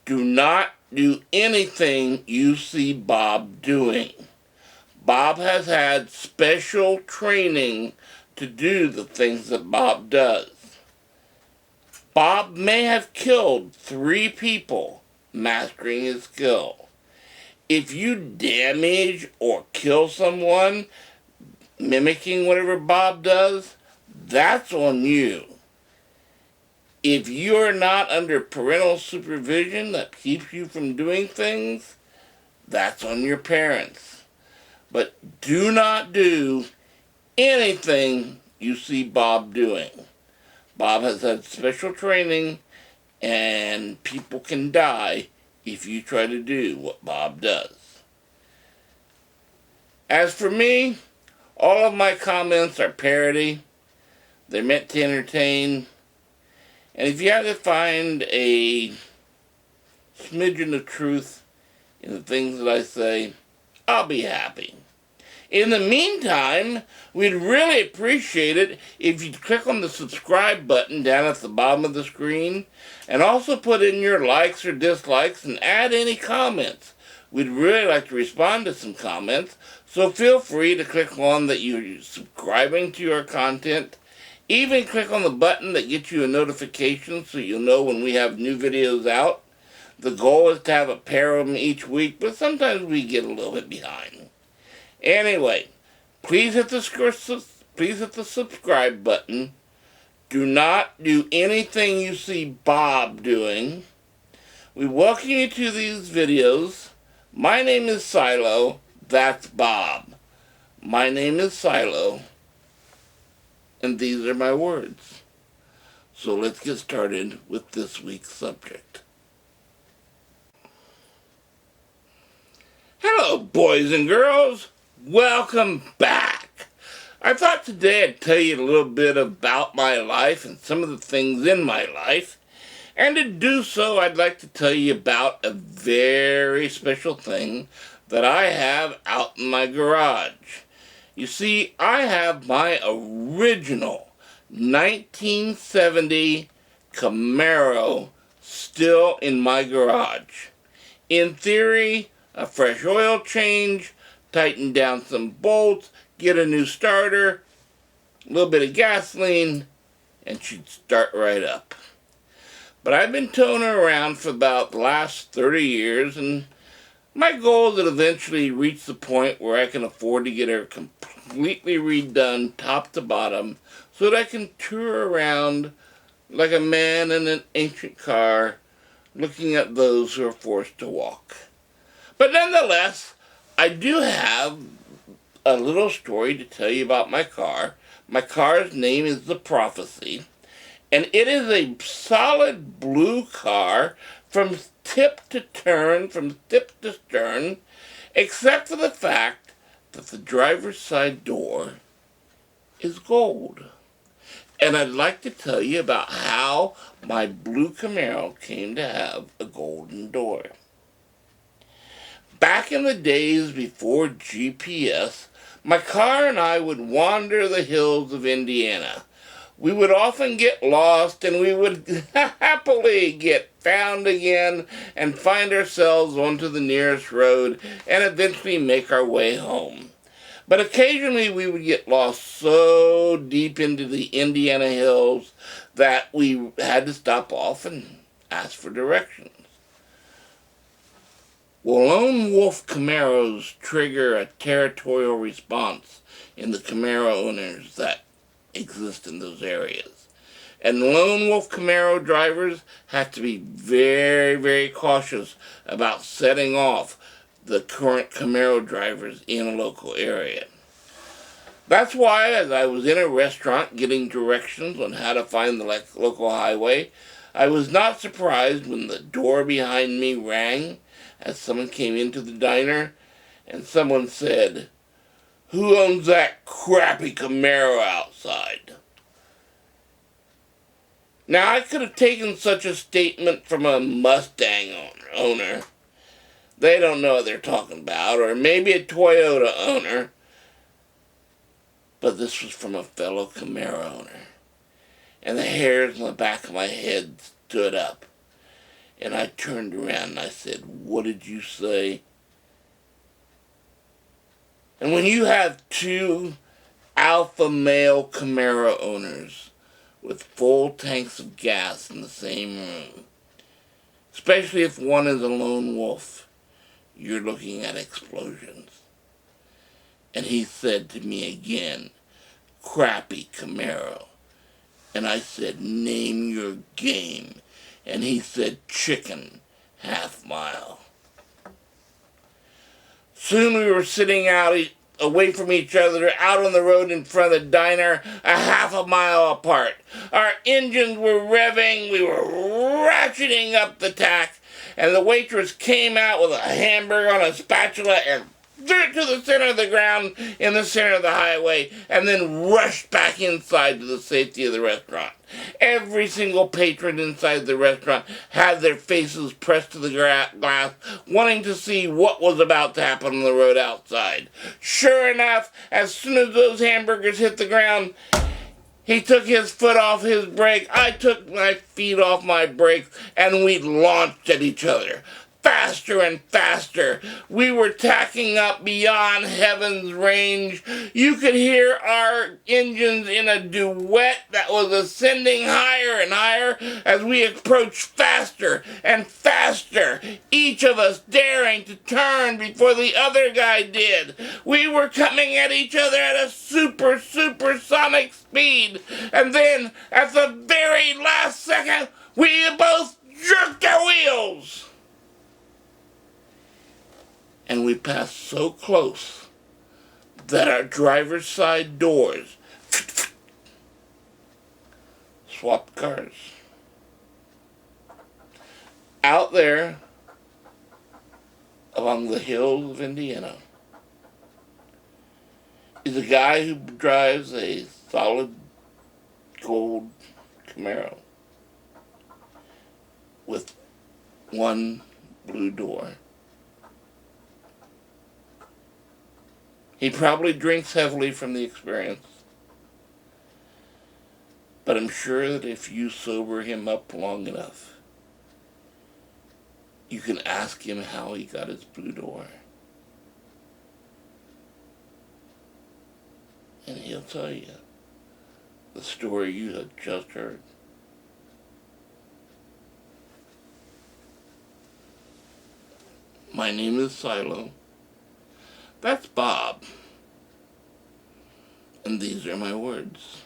Do not do anything you see Bob doing. Bob has had special training to do the things that Bob does. Bob may have killed 3 people mastering his skill. If you damage or kill someone mimicking whatever Bob does, that's on you. If you're not under parental supervision that keeps you from doing things, that's on your parents. But do not do anything you see Bob doing. Bob has had special training, and people can die if you try to do what Bob does. As for me, all of my comments are parody. They're meant to entertain. And if you have to find a smidgen of truth in the things that I say, I'll be happy. In the meantime, we'd really appreciate it if you'd click on the subscribe button down at the bottom of the screen, and also put in your likes or dislikes and add any comments. We'd really like to respond to some comments, so feel free to click on that you're subscribing to our content. Even click on the button that gets you a notification so you'll know when we have new videos out. The goal is to have a pair of them each week, but sometimes we get a little bit behind. Anyway, please hit the subscribe button. Do not do anything you see Bob doing. We welcome you to these videos. My name is Silo. That's Bob. My name is Silo. And these are my words. So let's get started with this week's subject. Hello, boys and girls. Welcome back. I thought today I'd tell you a little bit about my life and some of the things in my life. And to do so, I'd like to tell you about a very special thing that I have out in my garage. You see, I have my original 1970 Camaro still in my garage. In theory, a fresh oil change, tighten down some bolts, get a new starter, a little bit of gasoline, and she'd start right up. But I've been towing her around for about the last 30 years, and my goal is to eventually reach the point where I can afford to get her completely redone top to bottom so that I can tour around like a man in an ancient car looking at those who are forced to walk. But nonetheless, I do have a little story to tell you about my car. My car's name is the Prophecy, and it is a solid blue car from tip to stern, except for the fact that the driver's side door is gold. And I'd like to tell you about how my Blue Camaro came to have a golden door. Back in the days before GPS, my car and I would wander the hills of Indiana. We would often get lost, and we would happily get found again and find ourselves onto the nearest road and eventually make our way home. But occasionally we would get lost so deep into the Indiana hills that we had to stop off and ask for directions. Well, lone wolf Camaros trigger a territorial response in the Camaro owners that exist in those areas. And lone wolf Camaro drivers have to be very, very cautious about setting off the current Camaro drivers in a local area. That's why, as I was in a restaurant getting directions on how to find the local highway, I was not surprised when the door behind me rang as someone came into the diner, and someone said, "Who owns that crappy Camaro outside?" Now, I could have taken such a statement from a Mustang owner. They don't know what they're talking about, or maybe a Toyota owner. But this was from a fellow Camaro owner, and the hairs on the back of my head stood up. And I turned around and I said, "What did you say?" And when you have two alpha male Camaro owners with full tanks of gas in the same room, especially if one is a lone wolf, you're looking at explosions. And he said to me again, "Crappy Camaro." And I said, "Name your game." And he said, "Chicken, half mile." Soon we were sitting out away from each other, out on the road in front of the diner, a half a mile apart. Our engines were revving, we were ratcheting up the tack, and the waitress came out with a hamburger on a spatula and threw it to the center of the ground in the center of the highway, and then rushed back inside to the safety of the restaurant. Every single patron inside the restaurant had their faces pressed to the glass, wanting to see what was about to happen on the road outside. Sure enough, as soon as those hamburgers hit the ground, he took his foot off his brake, I took my feet off my brakes, and we launched at each other. Faster and faster. We were tacking up beyond heaven's range. You could hear our engines in a duet that was ascending higher and higher as we approached faster and faster, each of us daring to turn before the other guy did. We were coming at each other at a supersonic speed, and then, at the very last second, we both jerked our wheels. And we passed so close that our driver's side doors swapped cars. Out there along the hills of Indiana is a guy who drives a solid gold Camaro with one blue door. He probably drinks heavily from the experience, but I'm sure that if you sober him up long enough, you can ask him how he got his blue door. And he'll tell you the story you have just heard. My name is Silo. That's Bob. And these are my words.